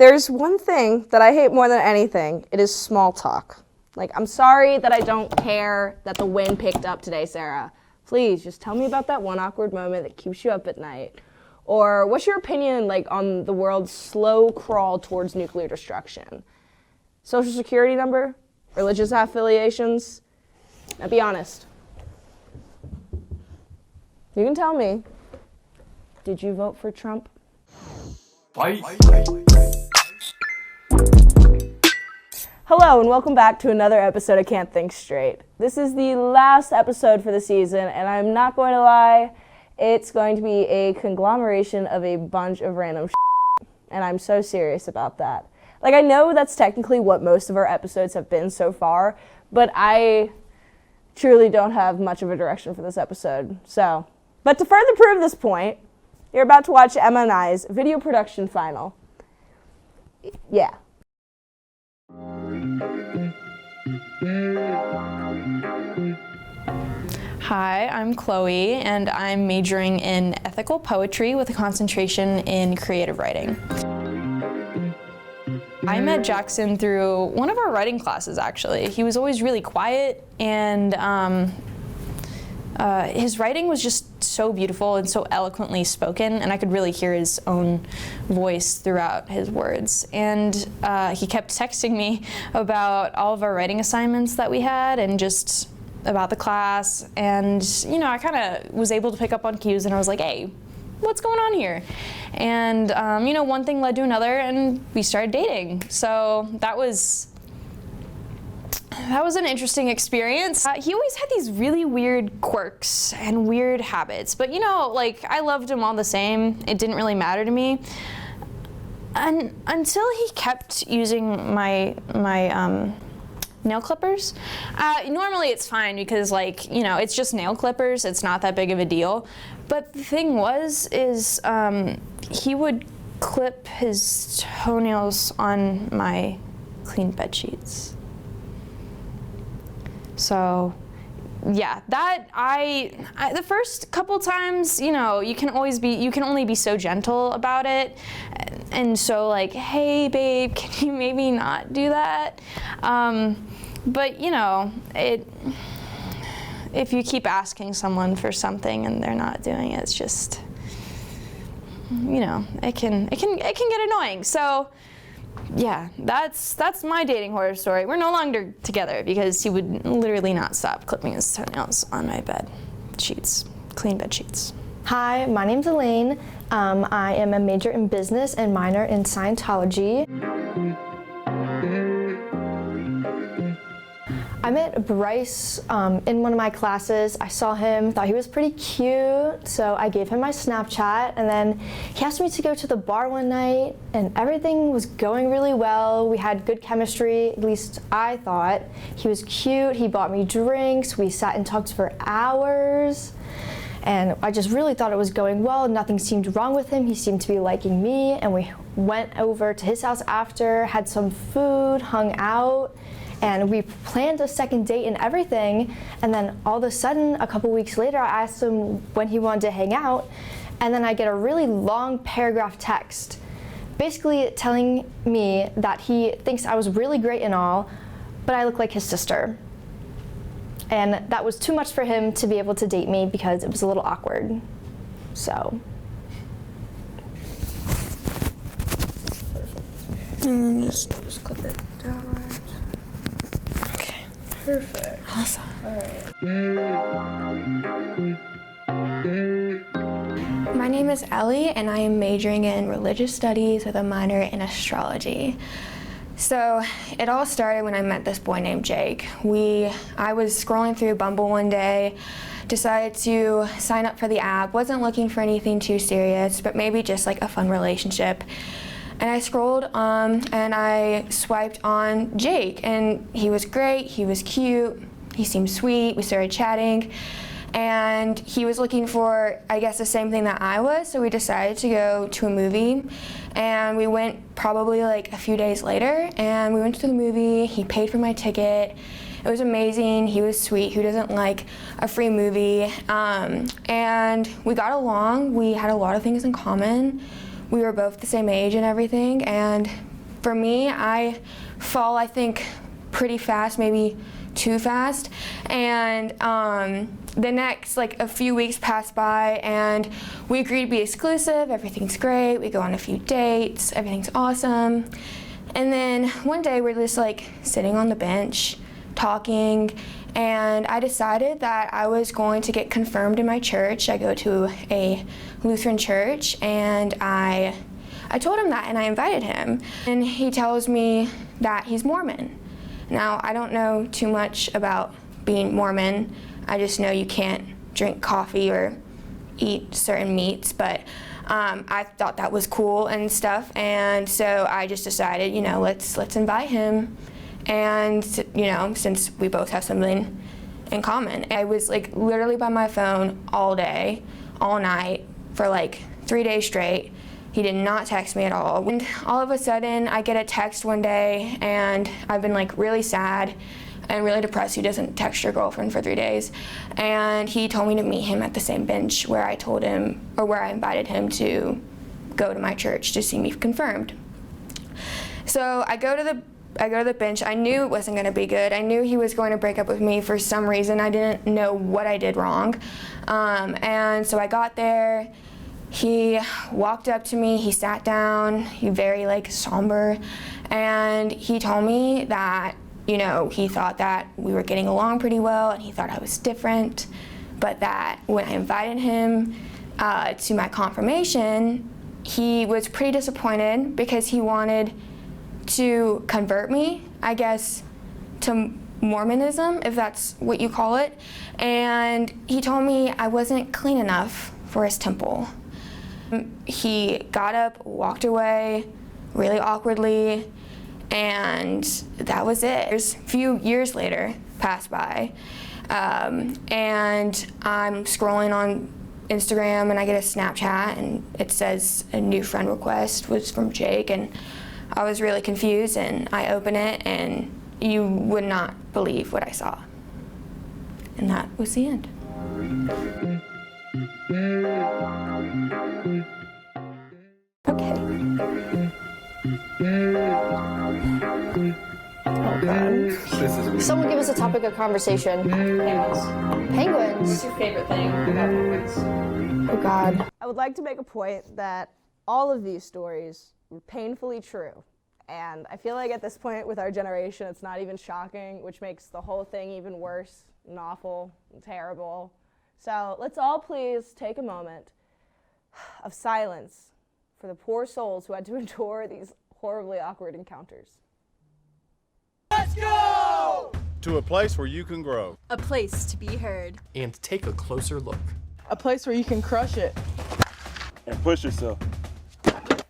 there's one thing that I hate more than anything, it is small talk. Like, I'm sorry that I don't care that the wind picked up today, Sarah. Please, just tell me about that one awkward moment that keeps you up at night. Or what's your opinion, like, on the world's slow crawl towards nuclear destruction? Social security number? Religious affiliations? Now be honest. You can tell me. Did you vote for Trump? Fight. Hello and welcome back to another episode of Can't Think Straight. This is the last episode for the season, and I'm not going to lie, it's going to be a conglomeration of a bunch of random shit, and I'm so serious about that. Like, I know that's technically what most of our episodes have been so far, but I truly don't have much of a direction for this episode. But to further prove this point, you're about to watch Emma and I's video production final. Yeah. Hi, I'm Chloe, and I'm majoring in ethical poetry with a concentration in creative writing. I met Jackson through one of our writing classes, actually. He was always really quiet, and his writing was just so beautiful and so eloquently spoken, and I could really hear his own voice throughout his words. And he kept texting me about all of our writing assignments that we had and just about the class. And, you know, I kind of was able to pick up on cues, and I was like, hey, what's going on here? And, you know, one thing led to another, and we started dating. So that was an interesting experience. He always had these really weird quirks and weird habits, but you know, like, I loved him all the same. It didn't really matter to me. And until he kept using my nail clippers. Normally it's fine because, like, you know, it's just nail clippers. It's not that big of a deal. But the thing is he would clip his toenails on my clean bed sheets. So, yeah, the first couple times, you know, you can only be so gentle about it, and so, like, hey babe, can you maybe not do that? But you know, if you keep asking someone for something and they're not doing it, it's just, you know, it can get annoying. So. Yeah, that's my dating horror story. We're no longer together because he would literally not stop clipping his toenails on my bed sheets, clean bed sheets. Hi, my name's Elaine. I am a major in business and minor in Scientology. I met Bryce in one of my classes. I saw him, thought he was pretty cute, so I gave him my Snapchat, and then he asked me to go to the bar one night, and everything was going really well. We had good chemistry, at least I thought. He was cute, he bought me drinks, we sat and talked for hours, and I just really thought it was going well. Nothing seemed wrong with him. He seemed to be liking me, and we went over to his house after, had some food, hung out, and we planned a second date and everything, and then all of a sudden, a couple weeks later, I asked him when he wanted to hang out, and then I get a really long paragraph text, basically telling me that he thinks I was really great and all, but I look like his sister. And that was too much for him to be able to date me because it was a little awkward, so. Just clip it down. Perfect. Awesome. All right. My name is Ellie, and I am majoring in religious studies with a minor in astrology. So it all started when I met this boy named Jake. I was scrolling through Bumble one day, decided to sign up for the app, wasn't looking for anything too serious, but maybe just like a fun relationship. And I scrolled and I swiped on Jake, and he was great, he was cute, he seemed sweet, we started chatting, and he was looking for, I guess, the same thing that I was, so we decided to go to a movie, and we went probably like a few days later, and we went to the movie, he paid for my ticket. It was amazing, he was sweet, who doesn't like a free movie, and we got along, we had a lot of things in common. We were both the same age and everything, and For me, I fall, I think, pretty fast, maybe too fast. And the next, like, a few weeks passed by, and we agreed to be exclusive. Everything's great. We go on a few dates. Everything's awesome. And then one day we're just like sitting on the bench, talking, and I decided that I was going to get confirmed in my church. I go to a Lutheran church, and I told him that, and I invited him. And he tells me that he's Mormon. Now, I don't know too much about being Mormon. I just know you can't drink coffee or eat certain meats, but I thought that was cool and stuff, and so I just decided, let's invite him, and since we both have something in common. I was like literally by my phone all day, all night, for like 3 days straight. He did not text me at all. And all of a sudden, I get a text one day, and I've been like really sad and really depressed. Who doesn't text your girlfriend for 3 days? And he told me to meet him at the same bench where I told him, or where I invited him to go to my church to see me confirmed. So I go to the bench. I knew it wasn't going to be good. I knew he was going to break up with me for some reason. I didn't know what I did wrong. And so I got there. He walked up to me, he sat down, he very like somber, and he told me that, he thought that we were getting along pretty well, and he thought I was different, but that when I invited him to my confirmation, he was pretty disappointed because he wanted to convert me, I guess, to Mormonism, if that's what you call it, and he told me I wasn't clean enough for his temple. He got up, walked away really awkwardly, and that was it. A few years later passed by, and I'm scrolling on Instagram, and I get a Snapchat, and it says a new friend request was from Jake, and I was really confused, and I open it, and you would not believe what I saw. And that was the end. Okay. Oh, God. This is weird. Someone give us a topic of conversation. Penguins. What's your favorite thing about penguins? Oh, God. I would like to make a point that all of these stories were painfully true. And I feel like at this point with our generation, it's not even shocking, which makes the whole thing even worse and awful and terrible. So let's all please take a moment of silence for the poor souls who had to endure these horribly awkward encounters. Let's go! To a place where you can grow. A place to be heard. And take a closer look. A place where you can crush it. And push yourself.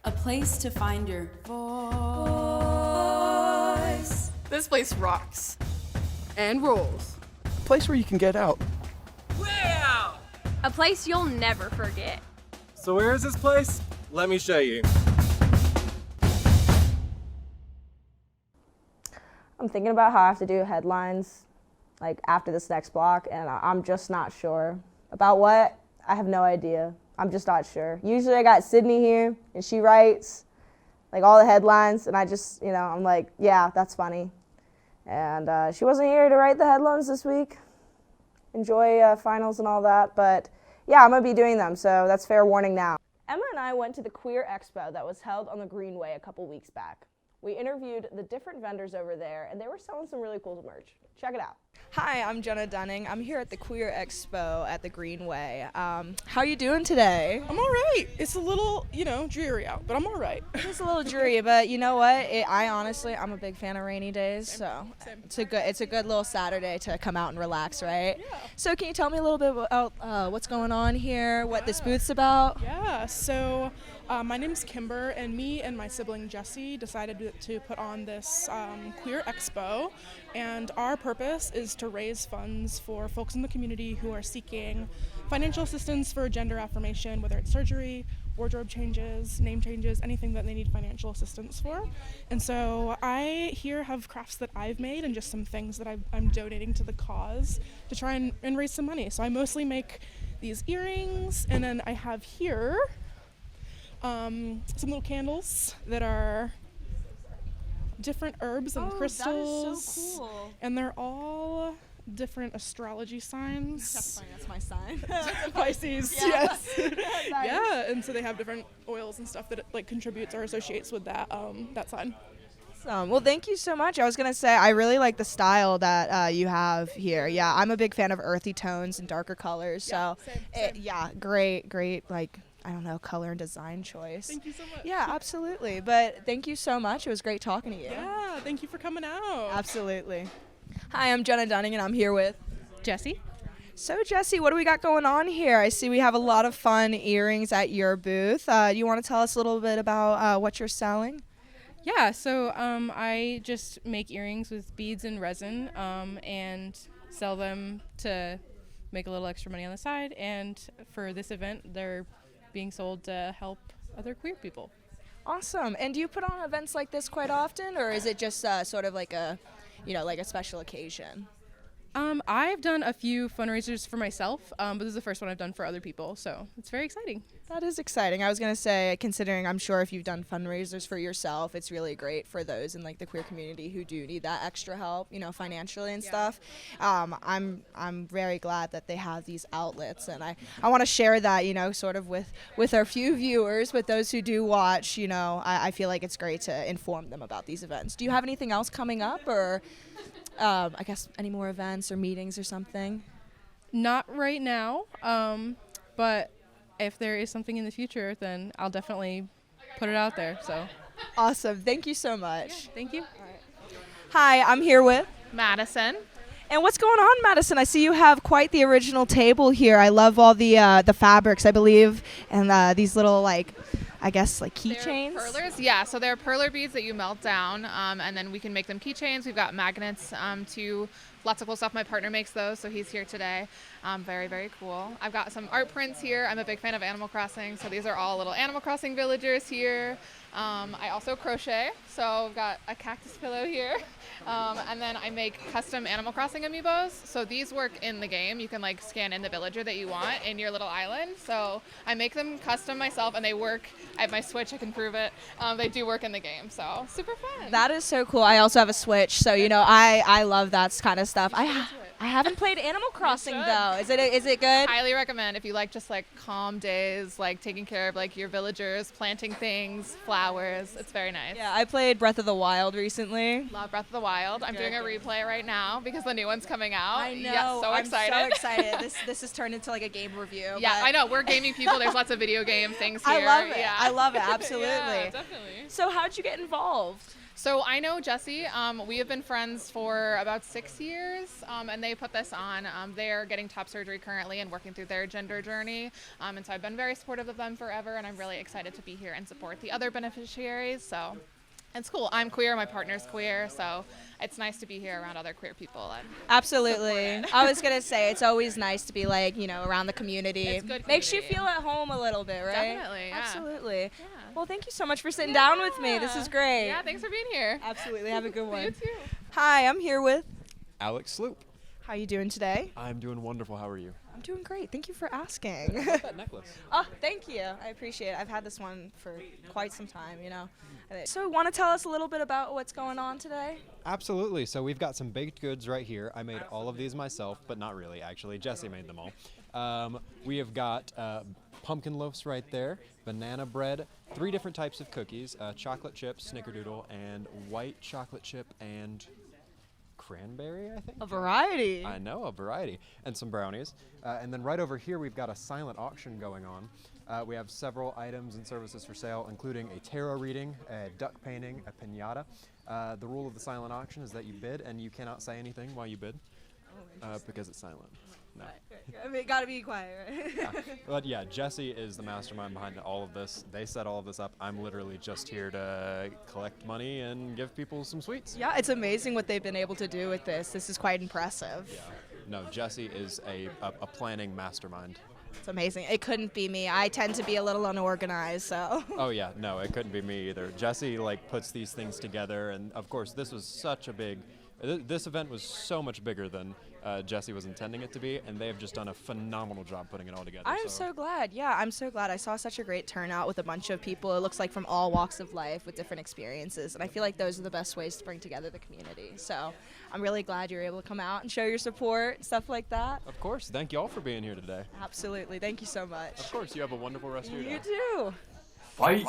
A place to find your voice. This place rocks. And rolls. A place where you can get out. A place you'll never forget. So where is this place? Let me show you. I'm thinking about how I have to do headlines like after this next block, and I'm just not sure. About what? I have no idea. I'm just not sure. Usually I got Sydney here, and she writes like all the headlines, and I just, I'm like, yeah, that's funny. And she wasn't here to write the headlines this week. Enjoy finals and all that, but yeah, I'm gonna be doing them, so that's fair warning now. Emma and I went to the Queer Expo that was held on the Greenway a couple weeks back. We interviewed the different vendors over there, and they were selling some really cool merch. Check it out. Hi, I'm Jenna Dunning. I'm here at the Queer Expo at the Greenway. How you doing today? I'm all right. It's a little, dreary out, but I'm all right. It's a little dreary, but you know what? I'm a big fan of rainy days, so it's a good little Saturday to come out and relax, right? Yeah. So can you tell me a little bit about what's going on here, what this booth's about? Yeah, so my name's Kimber, and me and my sibling Jessie decided to put on this Queer Expo, and our purpose is to raise funds for folks in the community who are seeking financial assistance for gender affirmation, whether it's surgery, wardrobe changes, name changes, anything that they need financial assistance for. And so I here have crafts that I've made and just some things that I'm donating to the cause to try and raise some money. So I mostly make these earrings, and then I have here some little candles that are different herbs and Oh, crystals. that is so cool. And they're all different astrology signs. That's funny, that's my sign. Pisces, Yeah. yes. Nice. Yeah, and so they have different oils and stuff that it like contributes or associates with that that sign. Awesome. Well, thank you so much. I was gonna say I really like the style that you have here. Yeah, I'm a big fan of earthy tones and darker colors. Yeah, So, same. yeah, great, like I don't know, color and design choice. Thank you so much. Yeah, absolutely. But thank you so much. It was great talking to you. Yeah, thank you for coming out. Absolutely. Hi, I'm Jenna Dunning, and I'm here with Jessie. So, Jessie, what do we got going on here? I see we have a lot of fun earrings at your booth. Do you want to tell us a little bit about what you're selling? Yeah, so I just make earrings with beads and resin and sell them to make a little extra money on the side. And for this event, they're being sold to help other queer people. Awesome. And do you put on events like this quite often, or is it just sort of like a, like a special occasion? I've done a few fundraisers for myself, but this is the first one I've done for other people, so it's very exciting. That is exciting. I was going to say, considering I'm sure if you've done fundraisers for yourself, it's really great for those in like the queer community who do need that extra help, financially and stuff. I'm very glad that they have these outlets, and I want to share that, sort of with our few viewers, but those who do watch, I feel like it's great to inform them about these events. Do you have anything else coming up, or I guess any more events or meetings or something? Not right now, but if there is something in the future, then I'll definitely put it out there. So, awesome. Thank you so much. thank you. Hi, I'm here with Madison. And what's going on, Madison? I see you have quite the original table here. I love all the fabrics, I believe, and these little I guess keychains. Perlers, yeah. So they're perler beads that you melt down, and then we can make them keychains. We've got magnets to lots of cool stuff. My partner makes those, so he's here today. Very, very cool. I've got some art prints here. I'm a big fan of Animal Crossing, so these are all little Animal Crossing villagers here. I also crochet, so I've got a cactus pillow here. And then I make custom Animal Crossing amiibos. So these work in the game. You can scan in the villager that you want in your little island. So I make them custom myself, and they work. I have my Switch, I can prove it. They do work in the game, so super fun. That is so cool. I also have a Switch, so I love that kind of stuff. I haven't played Animal Crossing though. Is it good? Highly recommend if you like just calm days, taking care of your villagers, planting things, flowers. It's very nice. Yeah, I played Breath of the Wild recently. Love Breath of the Wild. I'm doing a replay right now because the new one's coming out. I know. Yes, so excited. I'm so excited. This has turned into a game review. Yeah, I know. We're gaming people. There's lots of video game things here. I love it. Yeah. I love it. Absolutely. Yeah, definitely. So how'd you get involved? So I know Jessie. We have been friends for about 6 years, and they put this on. They're getting top surgery currently and working through their gender journey. And so I've been very supportive of them forever, and I'm really excited to be here and support the other beneficiaries. So it's cool. I'm queer. My partner's queer. So it's nice to be here around other queer people. And Absolutely. I was going to say, it's always nice to be around the community. It's good Makes you community. feel at home a little bit, right? Definitely, yeah. Absolutely. Yeah. Well, thank you so much for sitting down with me. This is great. Yeah, thanks for being here. Absolutely. Have a good one. You too. Hi, I'm here with. Alex Sloop. How you doing today? I'm doing wonderful. How are you? I'm doing great. Thank you for asking. That necklace. Oh, thank you. I appreciate it. I've had this one for quite some time, So, want to tell us a little bit about what's going on today? Absolutely. So we've got some baked goods right here. I made all of these myself, but not really, actually. Jessie made them all. We have got pumpkin loaves right there, banana bread, 3 different types of cookies, chocolate chip, snickerdoodle, and white chocolate chip and cranberry, I think? A variety. I know, a variety. And some brownies. And then right over here, we've got a silent auction going on. We have several items and services for sale, including a tarot reading, a duck painting, a piñata. The rule of the silent auction is that you bid, and you cannot say anything while you bid, because it's silent. No. I mean, gotta be quiet, right? Yeah. But yeah, Jessie is the mastermind behind all of this. They set all of this up. I'm literally just here to collect money and give people some sweets. Yeah, it's amazing what they've been able to do with this. This is quite impressive. Yeah. No, Jessie is a planning mastermind. It's amazing. It couldn't be me. I tend to be a little unorganized, so. Oh yeah, no, it couldn't be me either. Jessie puts these things together, and of course this was such a big This event was so much bigger than Jessie was intending it to be, and they have just done a phenomenal job putting it all together. I'm so glad. Yeah, I'm so glad. I saw such a great turnout with a bunch of people. It looks like from all walks of life with different experiences, and I feel like those are the best ways to bring together the community. So I'm really glad you're able to come out and show your support, stuff like that. Of course. Thank you all for being here today. Absolutely. Thank you so much. Of course. You have a wonderful rest of your day. You too. Fight!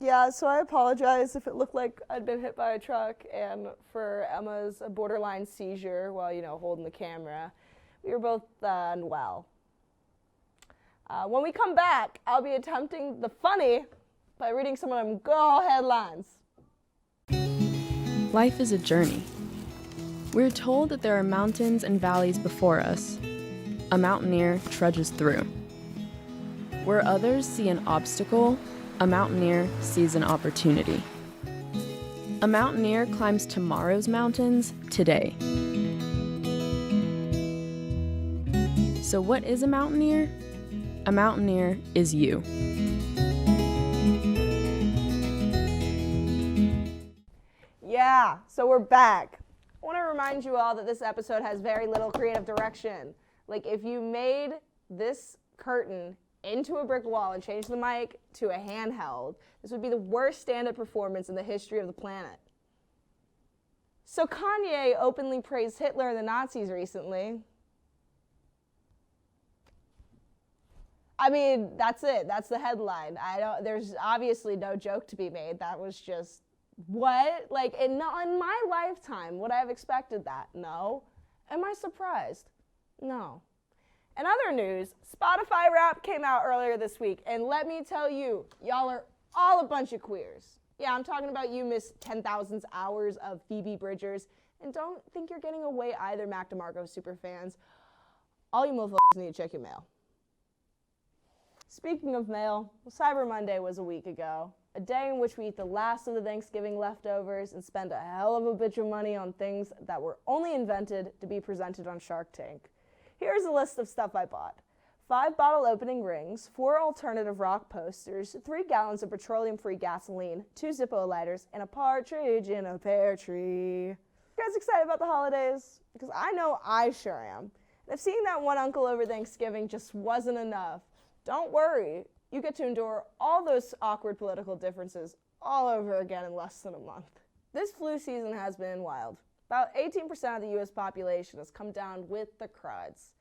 Yeah, so I apologize if it looked like I'd been hit by a truck and for Emma's a borderline seizure while, holding the camera. We were both unwell. When we come back, I'll be attempting the funny by reading some of them go headlines. Life is a journey. We're told that there are mountains and valleys before us. A mountaineer trudges through. Where others see an obstacle, a mountaineer sees an opportunity. A mountaineer climbs tomorrow's mountains today. So what is a mountaineer? A mountaineer is you. Yeah, so we're back. I want to remind you all that this episode has very little creative direction. Like, if you made this curtain into a brick wall and changed the mic to a handheld, this would be the worst stand-up performance in the history of the planet. So Kanye openly praised Hitler and the Nazis recently. I mean, that's it. That's the headline. There's obviously no joke to be made. That was just, what? Like, in my lifetime, would I have expected that? No. Am I surprised? No. In other news, Spotify Wrapped came out earlier this week, and let me tell you, y'all are all a bunch of queers. Yeah, I'm talking about you, Miss 10,000 hours of Phoebe Bridgers, and don't think you're getting away either, Mac DeMarco superfans. All you motherfuckers need to check your mail. Speaking of mail, Cyber Monday was a week ago, a day in which we eat the last of the Thanksgiving leftovers and spend a hell of a bitch of money on things that were only invented to be presented on Shark Tank. Here's a list of stuff I bought. 5 bottle opening rings, 4 alternative rock posters, 3 gallons of petroleum-free gasoline, 2 Zippo lighters, and a partridge in a pear tree. You guys excited about the holidays? Because I know I sure am. And if seeing that one uncle over Thanksgiving just wasn't enough, don't worry. You get to endure all those awkward political differences all over again in less than a month. This flu season has been wild. About 18% of the U.S. population has come down with the cruds,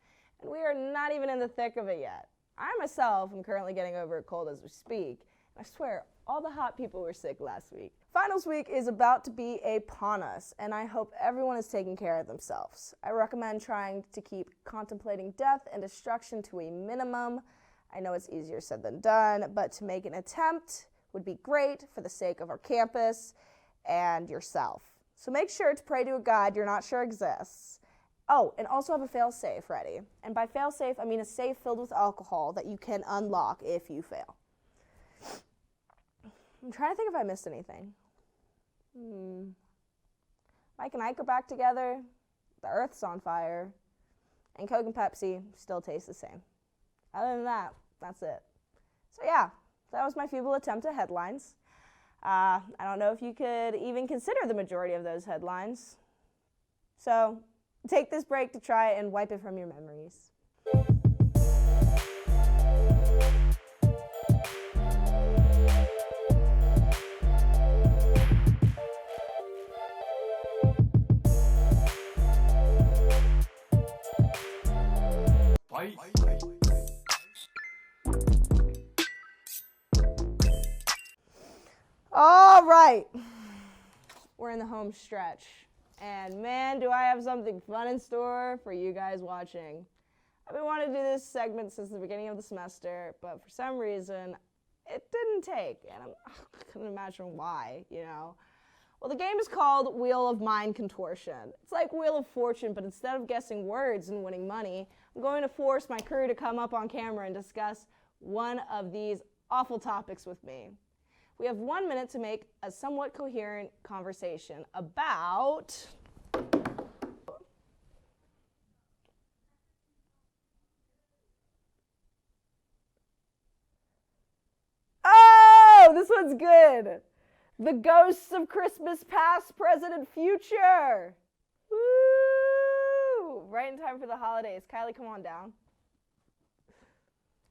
and we are not even in the thick of it yet. I myself am currently getting over a cold as we speak, and I swear all the hot people were sick last week. Finals week is about to be upon us, and I hope everyone is taking care of themselves. I recommend trying to keep contemplating death and destruction to a minimum. I know it's easier said than done, but to make an attempt would be great for the sake of our campus and yourself. So make sure to pray to a God you're not sure exists. Oh, and also have a fail-safe ready. And by fail-safe, I mean a safe filled with alcohol that you can unlock if you fail. I'm trying to think if I missed anything. Mike and Ike are back together. The Earth's on fire. And Coke and Pepsi still taste the same. Other than that, that's it. So yeah, that was my feeble attempt at headlines. I don't know if you could even consider the majority of those headlines. So take this break to try and wipe it from your memories. All right, we're in the home stretch, and man, do I have something fun in store for you guys watching. I've been wanting to do this segment since the beginning of the semester, but for some reason, it didn't take, and I couldn't imagine why, Well, the game is called Wheel of Mind Contortion. It's like Wheel of Fortune, but instead of guessing words and winning money, I'm going to force my crew to come up on camera and discuss one of these awful topics with me. We have 1 minute to make a somewhat coherent conversation about this one's good. The ghosts of Christmas past, present, and future. Woo! Right in time for the holidays. Kylie, come on down.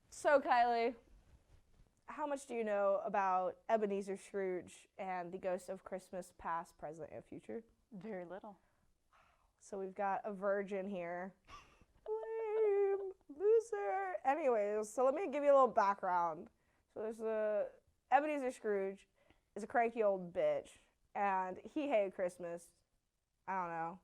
So, Kylie, how much do you know about Ebenezer Scrooge and the ghosts of Christmas past, present, and future? Very little. So we've got a virgin here. Lame. Loser. Anyways, so let me give you a little background. So there's Ebenezer Scrooge is a cranky old bitch, and he hated Christmas. I don't know.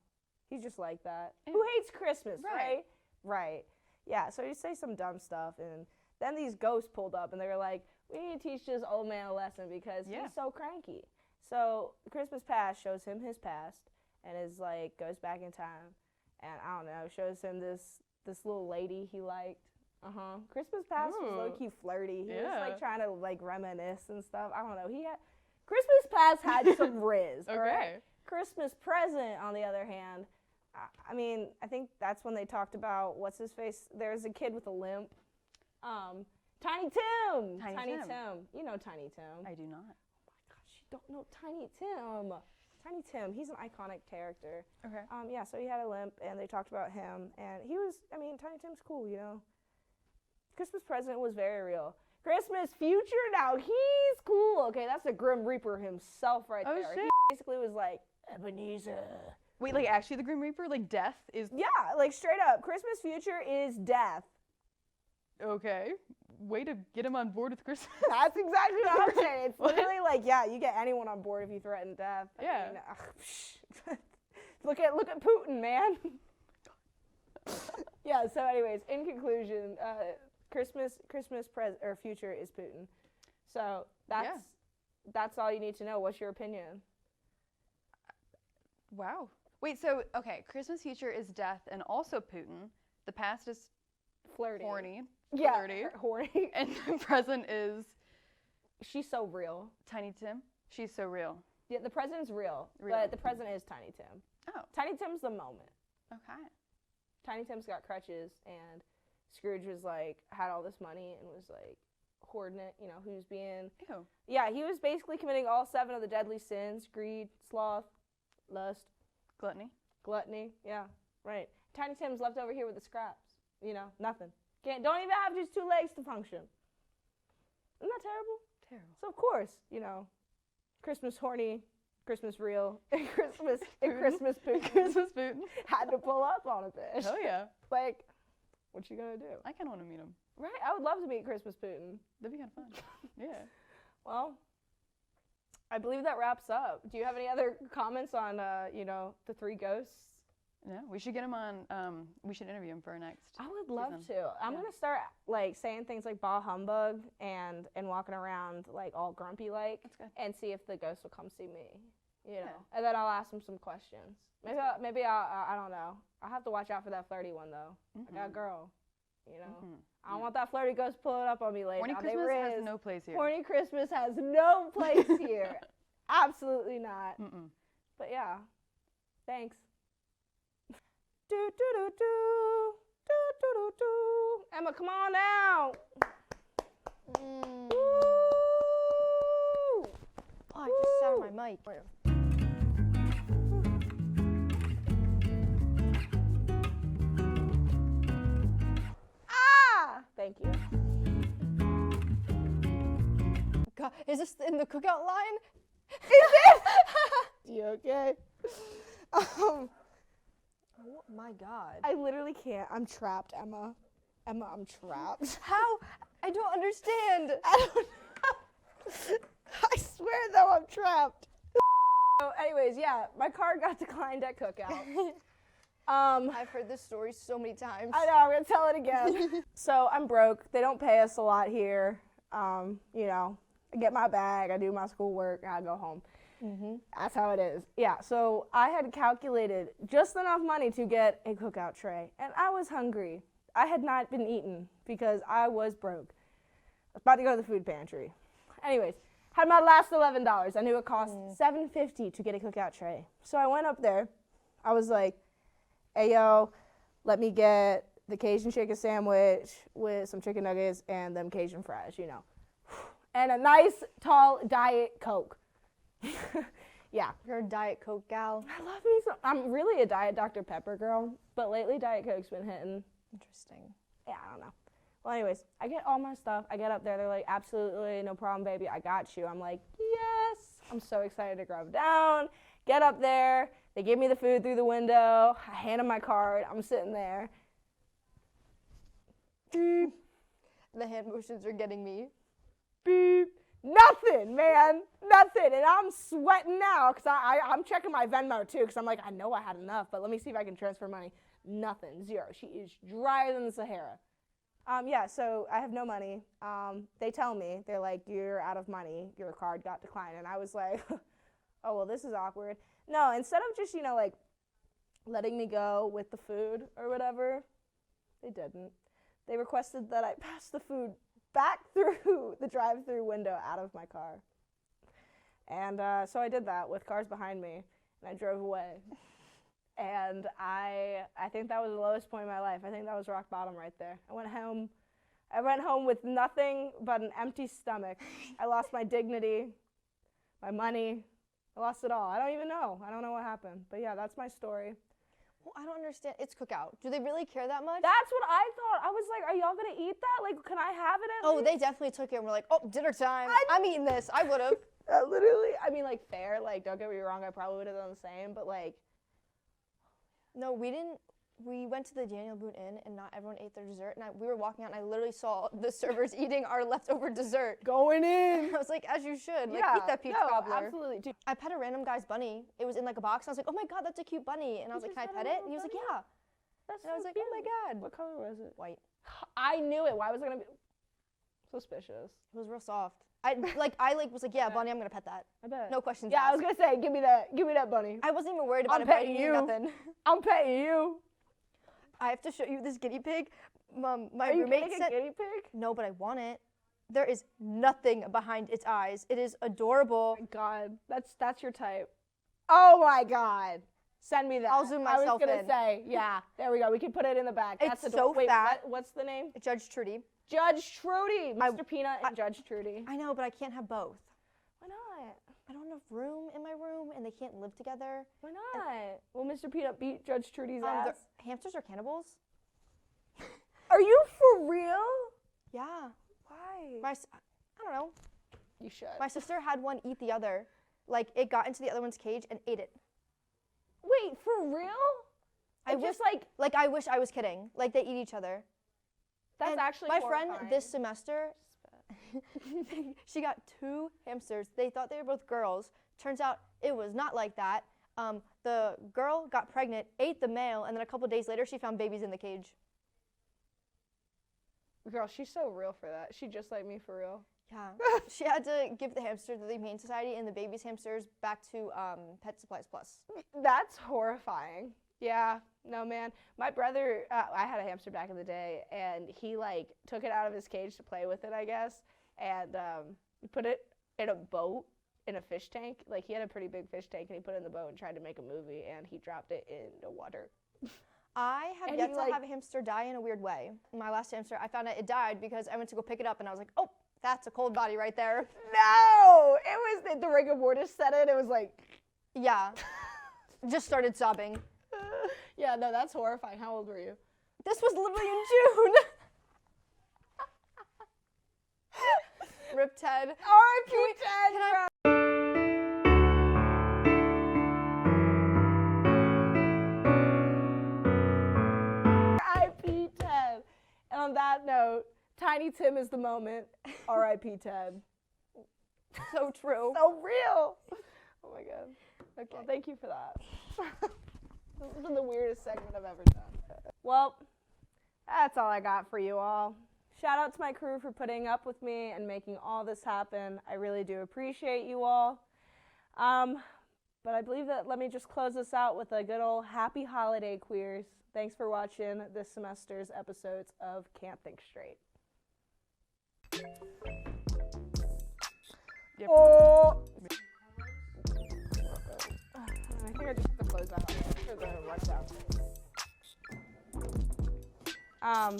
He's just like that. Who hates Christmas, right? Right. Yeah, so you say some dumb stuff, and then these ghosts pulled up, and they were like, we need to teach this old man a lesson because he's so cranky. So Christmas past shows him his past, and is like, goes back in time, and I don't know, shows him this little lady he liked. Christmas past was low-key flirty. He was like trying to like reminisce and stuff. I don't know. Christmas past had some riz, alright? Christmas present, on the other hand, I mean, I think that's when they talked about, what's his face? There's a kid with a limp. Tiny Tim. Tiny Tim. You know Tiny Tim. I do not. Oh my gosh, you don't know Tiny Tim. Tiny Tim, he's an iconic character. Okay. Yeah, so he had a limp, and they talked about him, and he was, I mean, Tiny Tim's cool, you know? Christmas present was very real. Christmas future, now he's cool. Okay, that's the Grim Reaper himself right there. Shit. He basically was like, Ebenezer. Wait, like actually the Grim Reaper? Like death is... Yeah, like straight up. Christmas future is death. Okay. Way to get him on board with Christmas. That's exactly what I'm saying. It's literally like, yeah, you get anyone on board if you threaten death. Yeah. I mean, look at Putin, man. Yeah, so anyways, in conclusion, Christmas or future is Putin. So that's all you need to know. What's your opinion? Wow. Wait, so, okay, Christmas future is death and also Putin. The past is flirty. Horny. Yeah, flirty. Horny. And the present is... She's so real. Tiny Tim? She's so real. Yeah, the present's real, but the present is Tiny Tim. Oh. Tiny Tim's the moment. Okay. Tiny Tim's got crutches, and Scrooge was like, had all this money and was like hoarding it, you know, he was being... Ew. Yeah, he was basically committing all 7 of the deadly sins: greed, sloth, lust, gluttony, yeah, right. Tiny Tim's left over here with the scraps, you know, nothing. Don't even have just 2 legs to function. Isn't that terrible? Terrible. So of course, you know, Christmas horny, Christmas real, and Christmas Putin had to pull up on a bitch. Oh yeah. Like, what you gonna do? I kind of want to meet him. Right, I would love to meet Christmas Putin. That'd be kind of fun. Yeah. Well, I believe that wraps up. Do you have any other comments on, you know, the 3 ghosts? No, we should get him on, we should interview him for our next I would love season. to. I'm going to start, like, saying things like bah humbug and walking around, like, all grumpy, like, and see if the ghost will come see me, you know. And then I'll ask him some questions. Maybe I'll, I don't know. I'll have to watch out for that flirty one, though. I got a girl, you know. I don't want that flirty ghost pulling up on me later. Horny Christmas has no place here. Horny Christmas has no place here. Absolutely not. But yeah, thanks. Do do do do do do do do. Emma, come on out. Oh, I just sat on my mic. Thank you. God, is this in the cookout line? Is it? You okay? Oh my God. I literally can't. I'm trapped, Emma. Emma, I'm trapped. How? I don't understand. I don't know. I swear though, I'm trapped. So anyways, yeah, my card got declined at cookout. I've heard this story so many times. I know, I'm gonna tell it again. So I'm broke. They don't pay us a lot here. You know, I get my bag, I do my schoolwork, and I go home. That's how it is. Yeah, so I had calculated just enough money to get a cookout tray, and I was hungry. I had not been eaten because I was broke. I was about to go to the food pantry. Anyways, had my last $11. I knew it cost $7.50 to get a cookout tray. So I went up there. I was like, hey, yo, let me get the Cajun chicken sandwich with some chicken nuggets and them Cajun fries, you know. and a nice, tall Diet Coke. Yeah. You're a Diet Coke gal. I love me some. I'm really a Diet Dr. Pepper girl, but lately Diet Coke's been hitting. Interesting. Yeah, I don't know. Well, anyways, I get all my stuff. I get up there. They're like, absolutely, no problem, baby. I got you. I'm like, yes. I'm so excited to grab down, get up there. They give me the food through the window. I hand them my card. I'm sitting there. Beep. The hand motions are getting me. Beep. Nothing, man. Nothing. And I'm sweating now because I'm checking my Venmo, too, because I'm like, I know I had enough, but let me see if I can transfer money. Nothing. Zero. She is drier than the Sahara. Yeah, so I have no money. They tell me, they're like, you're out of money. Your card got declined. And I was like, oh, well, this is awkward. No, instead of just, like, letting me go with the food or whatever, they didn't. They requested that I pass the food back through the drive-through window out of my car. And so I did that with cars behind me, and I drove away. And I think that was the lowest point in my life. I think that was rock bottom right there. I went home with nothing but an empty stomach. I lost my dignity, my money. I lost it all. I don't even know. I don't know what happened. But yeah, that's my story. Well, I don't understand. It's cookout. Do they really care that much? That's what I thought. I was like, are y'all going to eat that? Like, can I have it at least? They definitely took it and were like, oh, dinner time. I'm eating this. I would have. Literally. I mean, like, fair. Like, don't get me wrong. I probably would have done the same. But, like, no, we didn't. We went to the Daniel Boone Inn, and not everyone ate their dessert. And we were walking out, and I literally saw the servers eating our leftover dessert. Going in. I was like, as you should. Like, yeah, eat that peach cobbler. Absolutely. Dude. I pet a random guy's bunny. It was in, like, a box. And I was like, oh, my God, that's a cute bunny. And I was like, can I pet it? And he was like, yeah. That's and I was like, oh, my God. What color was it? White. I knew it. Why was it going to be suspicious? It was real soft. I was like, yeah, bunny, I'm going to pet that. I bet. No questions asked. asked. I was going to say, give me that bunny. I wasn't even worried about I'm it petting biting you. Nothing. I'm petting you. I have to show you this guinea pig. My Are you roommate getting said, a guinea pig? No, but I want it. There is nothing behind its eyes. It is adorable. Oh my God, that's your type. Oh my God, send me that. I'll zoom myself in. I was gonna say, yeah, there we go. We can put it in the back. It's so fat. What's the name? Judge Trudy. Judge Trudy, Mr. Peanut and Judge Trudy. I know, but I can't have both. Why not? I don't have enough room in my room, and they can't live together. Why not? Will Mr. Peanut beat Judge Trudy's ass? Hamsters are cannibals. Are you for real? Yeah. Why? I don't know. You should. My sister had one eat the other. Like, it got into the other one's cage and ate it. Wait, for real? I wish I wish I was kidding. Like, they eat each other. That's actually my horrifying. friend this semester. She got 2 hamsters. They thought they were both girls. Turns out it was not like that. The girl got pregnant, ate the male, and then a couple days later, she found babies in the cage. Girl, she's so real for that. She just like me for real. Yeah. She had to give the hamster to the Humane Society and the baby's hamsters back to Pet Supplies Plus. That's horrifying. Yeah. No, man. My brother, I had a hamster back in the day, and he, like, took it out of his cage to play with it, I guess, and put it in a boat in a fish tank. Like, he had a pretty big fish tank, and he put it in the boat and tried to make a movie, and he dropped it in the water. I have yet to have a hamster die in a weird way. My last hamster, I found out it died because I went to go pick it up, and I was like, oh, that's a cold body right there. No! It was the rigor mortis set in. It was like... Yeah. Just started sobbing. Yeah, no, that's horrifying. How old were you? This was literally in June. Rip Ted. R.I.P. Ted. R.I.P. Ted. And on that note, Tiny Tim is the moment. R.I.P. Ted. So true. So real. Oh my God. Okay. Well, thank you for that. This has been the weirdest segment I've ever done. Well, that's all I got for you all. Shout out to my crew for putting up with me and making all this happen. I really do appreciate you all. But I believe that let me just close this out with a good old happy holiday, queers. Thanks for watching this semester's episodes of Can't Think Straight. Yep. Oh! I think I just have to close that out for the rundown.